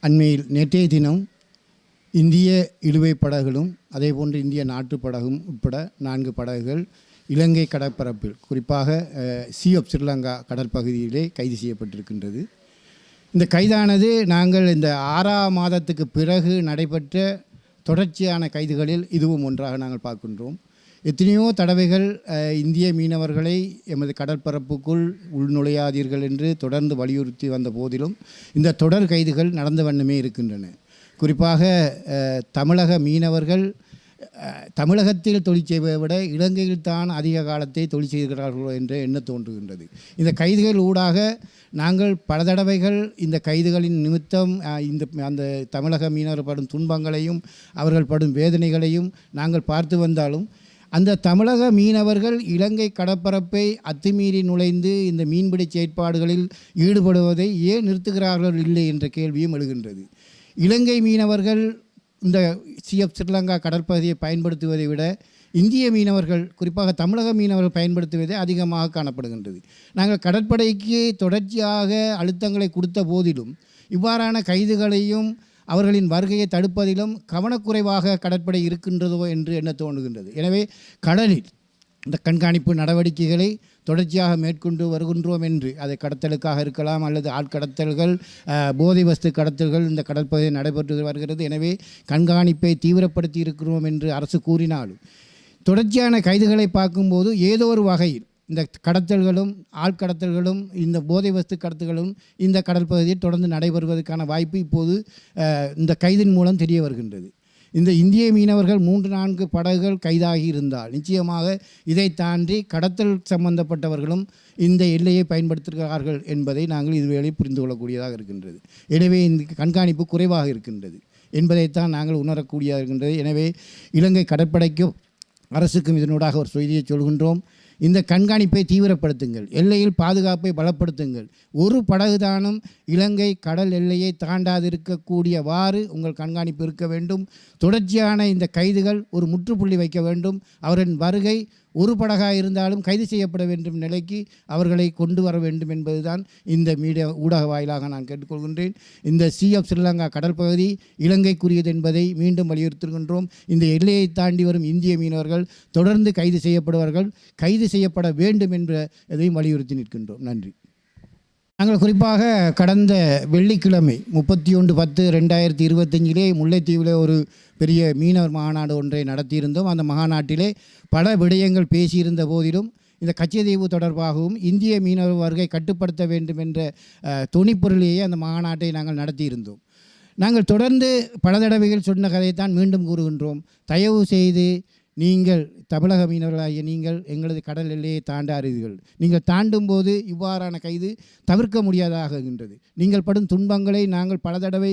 அண்மையில் நேற்றைய தினம் இந்திய இழுவை படகுகளும் அதேபோன்று இந்திய நாட்டு படகும் உட்பட 4 படகுகள் இலங்கை கடற்பரப்பில் குறிப்பாக சி ஆஃப் ஸ்ரீலங்கா கடற்பகுதியிலே கைது செய்யப்பட்டிருக்கின்றது. இந்த கைதானது நாங்கள் இந்த 6ஆம் மாதத்துக்கு பிறகு நடைபெற்ற தொடர்ச்சியான கைதுகளில் இதுவும் ஒன்றாக நாங்கள் பார்க்கின்றோம். எத்தனையோ தடவைகள் இந்திய மீனவர்களை எமது கடற்பரப்புக்குள் உள்நுழையாதீர்கள் என்று தொடர்ந்து வலியுறுத்தி வந்த போதிலும் இந்த தொடர் கைதுகள் நடந்த வண்ணமே இருக்கின்றன. குறிப்பாக தமிழக மீனவர்கள் தமிழகத்தில் தொழில் செய்வதை விட இலங்கையில் தான் அதிக காலத்தை தொழில் செய்கிறார்களோ என்ற எண்ணம் தோன்றுகின்றது. இந்த கைதுகள் ஊடாக நாங்கள் பல தடவைகள் இந்த கைதுகளின் நிமித்தம் அந்த தமிழக மீனவர் படும் துன்பங்களையும் அவர்கள் படும் வேதனைகளையும் நாங்கள் பார்த்து வந்தாலும் அந்த தமிழக மீனவர்கள் இலங்கை கடற்பரப்பை அத்துமீறி நுழைந்து இந்த மீன்பிடி செயற்பாடுகளில் ஈடுபடுவதை ஏன் நிறுத்துகிறார்கள் இல்லை என்ற கேள்வியும் எழுகின்றது. இலங்கை மீனவர்கள் இந்த சி ஆஃப் ஸ்ரீலங்கா கடற்பகுதியை பயன்படுத்துவதை விட இந்திய மீனவர்கள் குறிப்பாக தமிழக மீனவர்கள் பயன்படுத்துவதே அதிகமாக காணப்படுகின்றது. நாங்கள் கடற்படைக்கு தொடர்ச்சியாக அழுத்தங்களை கொடுத்த போதிலும் இவ்வாறான கைதுகளையும் அவர்களின் வருகையை தடுப்பதிலும் கவனக்குறைவாக கடற்படை இருக்கின்றதோ என்று எண்ண தோன்றுகின்றது. எனவே கடலில் இந்த கண்காணிப்பு நடவடிக்கைகளை தொடர்ச்சியாக மேற்கொண்டு வருகின்றோம் என்று அதை கடத்தலுக்காக இருக்கலாம் அல்லது ஆட்கடத்தல்கள் போதை வஸ்து கடத்தல்கள் இந்த கடற்பகுதியில் நடைபெற்று வருகிறது. எனவே கண்காணிப்பை தீவிரப்படுத்தி இருக்கிறோம் என்று அரசு கூறினாலும் தொடர்ச்சியான கைதுகளை பார்க்கும்போது ஏதோ ஒரு வகையில் இந்த கடத்தல்களும் ஆட்கடத்தல்களும் இந்த போதை வஸ்து கடத்தல்களும் இந்த கடற்பகுதியில் தொடர்ந்து நடைபெறுவதற்கான வாய்ப்பு இப்போது இந்த கைதின் மூலம் தெரிய வருகின்றது. இந்த இந்திய மீனவர்கள் 3-4 படகுகள் கைதாகி இருந்தால் நிச்சயமாக இதை தாண்டி கடத்தல் சம்பந்தப்பட்டவர்களும் இந்த எல்லையை பயன்படுத்துகிறார்கள் என்பதை நாங்கள் இதுவேளை புரிந்து கொள்ளக்கூடியதாக இருக்கின்றது. எனவே இந்த கண்காணிப்பு குறைவாக இருக்கின்றது என்பதைத்தான் நாங்கள் உணரக்கூடியதாக இருக்கின்றது. எனவே இலங்கை கடற்படைக்கும் அரசுக்கும் இதனூடாக ஒரு செய்தியை சொல்கின்றோம். இந்த கண்காணிப்பை தீவிரப்படுத்துங்கள், எல்லையில் பாதுகாப்பை பலப்படுத்துங்கள். ஒரு படகுதானும் இலங்கை கடல் எல்லையை தாண்டாதிருக்கக்கூடியவாறு உங்கள் கண்காணிப்பு இருக்க வேண்டும். தொடர்ச்சியான இந்த கைதுகள் ஒரு முற்றுப்புள்ளி வைக்க வேண்டும். அவரின் வருகை ஒரு படகாக இருந்தாலும் கைது செய்யப்பட வேண்டும் நிலைக்கு அவர்களை கொண்டு வர வேண்டும் என்பதுதான் இந்த மீடியா ஊடக வாயிலாக நான் கேட்டுக்கொள்கின்றேன். இந்த சி ஆஃப் ஸ்ரீலங்கா கடற்பகுதி இலங்கைக்குரியது என்பதை மீண்டும் வலியுறுத்துகின்றோம். இந்த எல்லையை தாண்டி வரும் இந்திய மீனவர்கள் தொடர்ந்து கைது செய்யப்படுவார்கள், கைது செய்யப்பட வேண்டும் என்ற இதையும் வலியுறுத்தி நிற்கின்றோம். நன்றி. நாங்கள் குறிப்பாக கடந்த வெள்ளிக்கிழமை 31/10/2025 முல்லைத்தீவில் ஒரு பெரிய மீனவர் மாநாடு ஒன்றை நடத்தியிருந்தோம். அந்த மாநாட்டிலே பல விடயங்கள் பேசியிருந்த போதிலும் இந்த கச்சத்தீவு தொடர்பாகவும் இந்திய மீனவர் வருகை கட்டுப்படுத்த வேண்டும் என்ற துணிப்பொருளையே அந்த மாநாட்டை நாங்கள் நடத்தியிருந்தோம். நாங்கள் தொடர்ந்து பல தடவைகள் சொன்ன கதையைத்தான் மீண்டும் கூறுகின்றோம். தயவு செய்து நீங்கள் தமிழக மீனவர்களாகிய நீங்கள் எங்களது கடல் எல்லையை தாண்டாதீர்கள். நீங்கள் தாண்டும் போது இவ்வாறான கைது தவிர்க்க முடியாதாகின்றது. நீங்கள் படும் துன்பங்களை நாங்கள் பல தடவை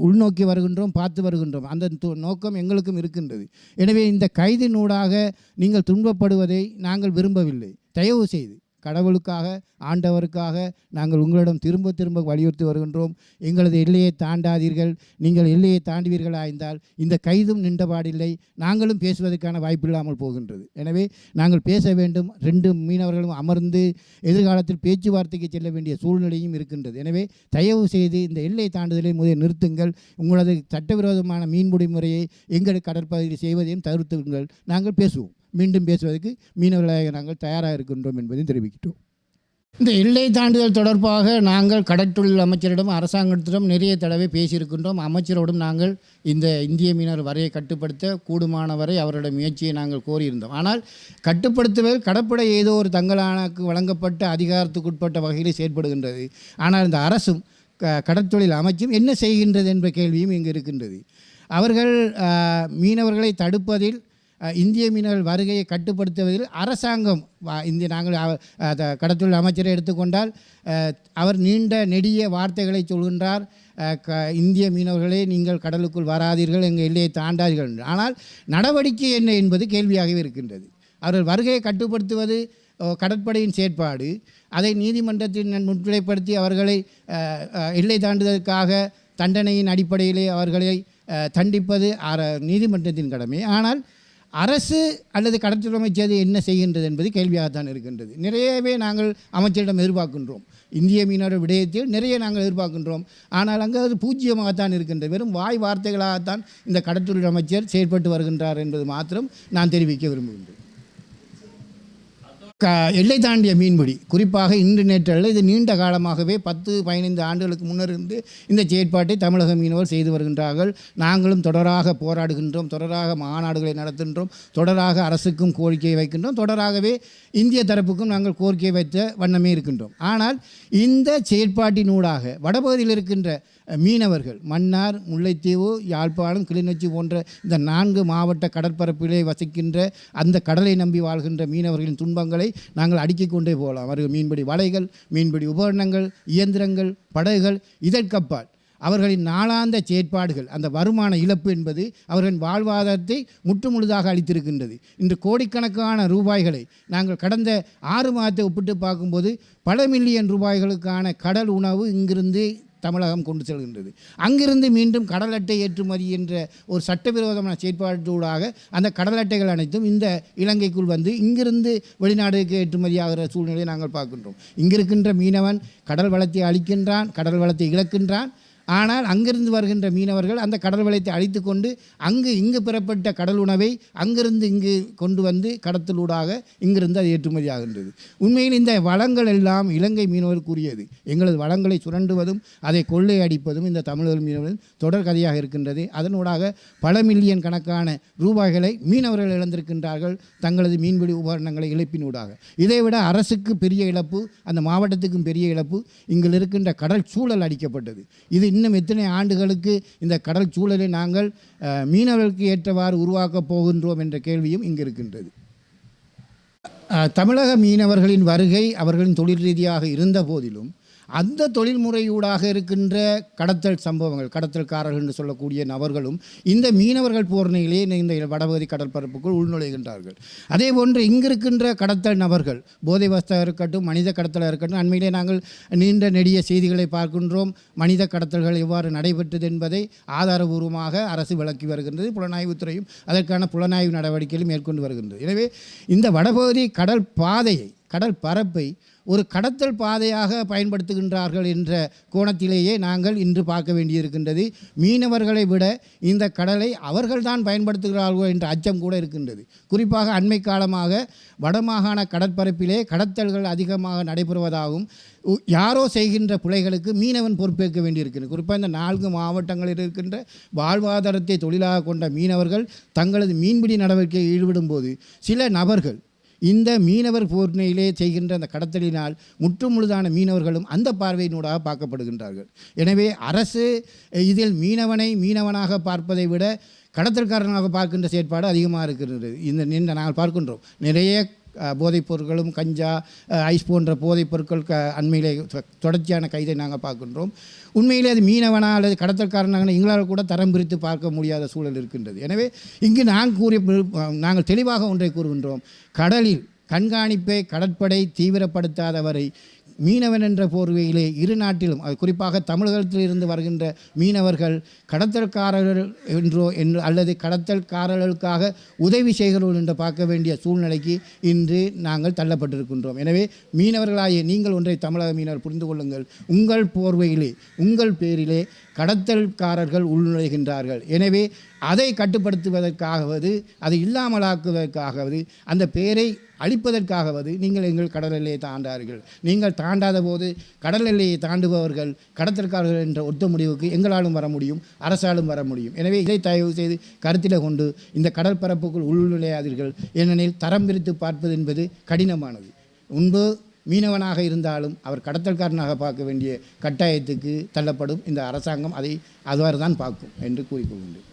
உள்நோக்கி வருகின்றோம், பார்த்து வருகின்றோம். அந்த நோக்கம் எங்களுக்கும் இருக்கின்றது. எனவே இந்த கைதினூடாக நீங்கள் துன்பப்படுவதை நாங்கள் விரும்பவில்லை. தயவு செய்து கடவுளுக்காக ஆண்டவருக்காக நாங்கள் உங்களிடம் திரும்ப திரும்ப வலியுறுத்தி வருகின்றோம். எங்களது எல்லையை தாண்டாதீர்கள். நீங்கள் எல்லையை தாண்டுவீர்களாய்ந்தால் இந்த கைதும் நின்றபாடில்லை, நாங்களும் பேசுவதற்கான வாய்ப்பு இல்லாமல் போகின்றது. எனவே நாங்கள் பேச வேண்டும். 2 மீனவர்களும் அமர்ந்து எதிர்காலத்தில் பேச்சுவார்த்தைக்கு செல்ல வேண்டிய சூழ்நிலையும் இருக்கின்றது. எனவே தயவு செய்து இந்த எல்லை தாண்டுதலை முதலில் நிறுத்துங்கள். உங்களது சட்டவிரோதமான மீன்பிடி முறையை எங்கள் கடற்பகுதியில் செய்வதையும் தவிர்த்துங்கள். நாங்கள் பேசுவோம். மீண்டும் பேசுவதற்கு மீனவர்களாக நாங்கள் தயாராக இருக்கின்றோம் என்பதையும் தெரிவிக்கிட்டோம். இந்த எல்லை தாண்டுதல் தொடர்பாக நாங்கள் கடற்றொழில் அமைச்சரிடம் அரசாங்கத்திடம் நிறைய தடவை பேசியிருக்கின்றோம். அமைச்சரோடும் நாங்கள் இந்த இந்திய மீனவர் வரையை கட்டுப்படுத்த கூடுமான வரை அவருடைய முயற்சியை நாங்கள் கோரியிருந்தோம். ஆனால் கட்டுப்படுத்துவதில் கடற்படை ஏதோ ஒரு தங்களானுக்கு வழங்கப்பட்ட அதிகாரத்துக்குட்பட்ட வகையில் செயற்படுகின்றது. ஆனால் இந்த அரசும் கடற்தொழில் அமைச்சும் என்ன செய்கின்றது என்ற கேள்வியும் இங்கு இருக்கின்றது. அவர்கள் மீனவர்களை தடுப்பதில் இந்திய மீனவர்கள் வருகையை கட்டுப்படுத்துவதில் அரசாங்கம் நாங்கள் கடற்தொழில் அமைச்சரை எடுத்துக்கொண்டால் அவர் நீண்ட நெடிய வார்த்தைகளை சொல்கின்றார். இந்திய மீனவர்களே நீங்கள் கடலுக்குள் வராதீர்கள், எங்கள் எல்லையை தாண்டாதீர்கள். ஆனால் நடவடிக்கை என்ன என்பது கேள்வியாகவே இருக்கின்றது. அவர்கள் வருகையை கட்டுப்படுத்துவது கடற்படையின் செயற்பாடு. அதை நீதிமன்றத்தில் முன்னிலைப்படுத்தி அவர்களை எல்லை தாண்டுவதற்காக தண்டனையின் அடிப்படையிலே அவர்களை தண்டிப்பது நீதிமன்றத்தின் கடமை. ஆனால் அரசு அல்லது கடற்தொழில் அமைச்சர் என்ன செய்கின்றது என்பது கேள்வியாகத்தான் இருக்கின்றது. நிறையவே நாங்கள் அமைச்சரிடம் எதிர்பார்க்கின்றோம். இந்திய மீனவர் விடயத்தில் நிறைய நாங்கள் எதிர்பார்க்கின்றோம். ஆனால் அங்கே அது பூஜ்ஜியமாகத்தான் இருக்கின்றது. வெறும் வாய் வார்த்தைகளாகத்தான் இந்த கடற்றொழில் அமைச்சர் செயற்பட்டு வருகின்றார் என்பது மாத்திரம் நான் தெரிவிக்க விரும்புகின்றேன். எல்லை தாண்டிய மீன்பிடி குறிப்பாக இன்று நேற்றல்ல, இது நீண்ட காலமாகவே 10-15 ஆண்டுகளுக்கு முன்னர் இருந்து இந்த செயற்பாட்டை தமிழக மீனவர் செய்து வருகின்றார்கள். நாங்களும் தொடராக போராடுகின்றோம், தொடராக மாநாடுகளை நடத்துகின்றோம், தொடராக அரசுக்கும் கோரிக்கையை வைக்கின்றோம், தொடராகவே இந்திய தரப்புக்கும் நாங்கள் கோரிக்கை வைத்த வண்ணமே இருக்கின்றோம். ஆனால் இந்த செயற்பாட்டினூடாக வடபகுதியில் இருக்கின்ற மீனவர்கள் மன்னார், முல்லைத்தீவு, யாழ்ப்பாணம், கிளிநொச்சி போன்ற இந்த 4 மாவட்ட கடற்பரப்பிலே வசிக்கின்ற அந்த கடலை நம்பி வாழ்கின்ற மீனவர்களின் துன்பங்களை நாங்கள் அடுக்கிக் கொண்டே போகலாம். அவர்கள் மீன்பிடி வலைகள், மீன்பிடி உபகரணங்கள், இயந்திரங்கள், படகுகள், இதற்கப்பால் அவர்களின் நாளாந்த செயற்பாடுகள், அந்த வருமான இழப்பு என்பது அவர்களின் வாழ்வாதாரத்தை முற்றுமுழுதாக அளித்திருக்கின்றது. இன்று கோடிக்கணக்கான ரூபாய்களை நாங்கள் கடந்த 6 மாதத்தை ஒப்பிட்டு பார்க்கும்போது பல மில்லியன் ரூபாய்களுக்கான கடல் உணவு இங்கிருந்து தமிழகம் கொண்டு செல்கின்றது. அங்கிருந்து மீண்டும் கடல் அட்டை ஏற்றுமதி என்ற ஒரு சட்டவிரோதமான செயற்பாட்டூடாக அந்த கடல் அட்டைகள் அனைத்தும் இந்த இலங்கைக்குள் வந்து இங்கிருந்து வெளிநாடுக்கு ஏற்றுமதியாகிற சூழ்நிலையை நாங்கள் பார்க்கின்றோம். இங்கிருக்கின்ற மீனவன் கடல் வளத்தை அளிக்கின்றான், கடல் வளத்தை இழக்கின்றான். ஆனால் அங்கிருந்து வருகின்ற மீனவர்கள் அந்த கடல் வளத்தை அழித்து கொண்டு இங்கு பெறப்பட்ட கடல் உணவை அங்கிருந்து இங்கு கொண்டு வந்து கடத்தலூடாக இங்கிருந்து அது ஏற்றுமதி ஆகின்றது. உண்மையில் இந்த வளங்கள் எல்லாம் இலங்கை மீனவர்களுக்குரியது. எங்களது வளங்களை சுரண்டுவதும் அதை கொள்ளை அடிப்பதும் இந்த தமிழர் மீனவர்கள் தொடர் கதையாக இருக்கின்றது. அதனூடாக பல மில்லியன் கணக்கான ரூபாய்களை மீனவர்கள் இழந்திருக்கின்றார்கள் தங்களது மீன்பிடி உபகரணங்களை இழப்பினூடாக. இதைவிட அரசுக்கு பெரிய இழப்பு, அந்த மாவட்டத்துக்கும் பெரிய இழப்பு, இங்கு இருக்கின்ற கடல் சூழல் அடிக்கப்பட்டது. இது இன்னும் எத்தனை ஆண்டுகளுக்கு இந்த கடல் சூழலை நாங்கள் மீனவர்களுக்கு ஏற்றவாறு உருவாக்கப் போகின்றோம் என்ற கேள்வியும் இங்கு இருக்கின்றது. தமிழக மீனவர்களின் வருகை அவர்களின் தொழில் ரீதியாக இருந்த போதிலும் அந்த தொழில்முறையூடாக இருக்கின்ற கடத்தல் சம்பவங்கள், கடத்தல்காரர்கள் என்று சொல்லக்கூடிய நபர்களும் இந்த மீனவர்கள் போர்ணையிலே இந்த வடபகுதி கடற்பரப்புக்குள் உள்நுழைகின்றார்கள். அதே போன்று இங்கிருக்கின்ற கடத்தல் நபர்கள் போதை வஸ்தாக இருக்கட்டும், மனித கடத்தலாக இருக்கட்டும், அண்மையிலே நாங்கள் நீண்ட நெடிய செய்திகளை பார்க்கின்றோம். மனித கடத்தல்கள் எவ்வாறு நடைபெற்றது என்பதை ஆதாரபூர்வமாக அரசு விளக்கி வருகின்றது. புலனாய்வுத்துறையும் அதற்கான புலனாய்வு நடவடிக்கைகளை மேற்கொண்டு வருகின்றது. எனவே இந்த வடபகுதி கடல் பாதையை, கடல் பரப்பை ஒரு கடத்தல் பாதையாக பயன்படுத்துகின்றார்கள் என்ற கோணத்திலேயே நாங்கள் இன்று பார்க்க வேண்டியிருக்கின்றது. மீனவர்களை விட இந்த கடலை அவர்கள்தான் பயன்படுத்துகிறார்கள் என்ற அச்சம் கூட இருக்கின்றது. குறிப்பாக அண்மை காலமாக வடமாகாண கடற்பரப்பிலே கடத்தல்கள் அதிகமாக நடைபெறுவதாகவும் யாரோ செய்கின்ற பிழைகளுக்கு மீனவன் பொறுப்பேற்க வேண்டியிருக்கிறது. குறிப்பாக இந்த 4 மாவட்டங்களில் இருக்கின்ற வாழ்வாதாரத்தை தொழிலாக கொண்ட மீனவர்கள் தங்களது மீன்பிடி நடவடிக்கையில் ஈடுபடும் சில நபர்கள் இந்த மீனவர் போர்ணையிலே செய்கின்ற அந்த கடத்தலினால் முற்றுமுழுதான மீனவர்களும் அந்த பார்வையினூடாக பார்க்கப்படுகின்றார்கள். எனவே அரசு இதில் மீனவனை மீனவனாக பார்ப்பதை விட கடத்தல்காரனாக பார்க்கின்ற செயற்பாடு அதிகமாக இருக்கிறது. இந்த நாங்கள் பார்க்கின்றோம் நிறைய போதைப் பொருட்களும் கஞ்சா, ஐஸ் போன்ற போதைப் பொருட்கள் அண்மையிலே தொடர்ச்சியான கைதை நாங்கள் பார்க்கின்றோம். உண்மையிலே அது மீனவனா அல்லது கடத்தல்காரனாக எங்களால் கூட தரம் பிரித்து பார்க்க முடியாத சூழல் இருக்கின்றது. எனவே இங்கு நாங்கள் தெளிவாக ஒன்றை கூறுகின்றோம். கடலில் கண்காணிப்பை கடற்படை தீவிரப்படுத்தாதவரை மீனவன் என்ற போர்வையிலே இரு நாட்டிலும், அது குறிப்பாக தமிழகத்தில் இருந்து வருகின்ற மீனவர்கள் கடத்தல்காரர்கள் என்றோ அல்லது கடத்தல்காரர்களுக்காக உதவி செய்கிறோம் என்று பார்க்க வேண்டிய சூழ்நிலைக்கு இன்று நாங்கள் தள்ளப்பட்டிருக்கின்றோம். எனவே மீனவர்களாகிய நீங்கள் ஒன்றை தமிழக மீனவர் புரிந்து கொள்ளுங்கள். உங்கள் போர்வையிலே, உங்கள் பேரிலே கடத்தல்காரர்கள் உள்நுழைகின்றார்கள். எனவே அதை கட்டுப்படுத்துவதற்காகவது, அதை இல்லாமலாக்குவதற்காகவது, அந்த பெயரை அழிப்பதற்காகவது நீங்கள் எங்கள் கடல் எல்லையை தாண்டார்கள். நீங்கள் தாண்டாத போது கடல் எல்லையை தாண்டுபவர்கள் கடத்தல்காரர்கள் என்ற ஒத்த முடிவுக்கு எங்களாலும் வர முடியும், அரசாலும் வர முடியும். எனவே இதை தயவு செய்து கருத்தில் கொண்டு இந்த கடற்பரப்புக்குள் உள்நுழையாதீர்கள். ஏனெனில் தரம் பிரித்து பார்ப்பது என்பது கடினமானது. முன்பு மீனவனாக இருந்தாலும் அவர் கடத்தல்காரனாக பார்க்க வேண்டிய கட்டாயத்துக்கு தள்ளப்படும் இந்த அரசாங்கம் அதை அவ்வாறு தான் பார்க்கும் என்று கூறிக்கொள்கின்றேன்.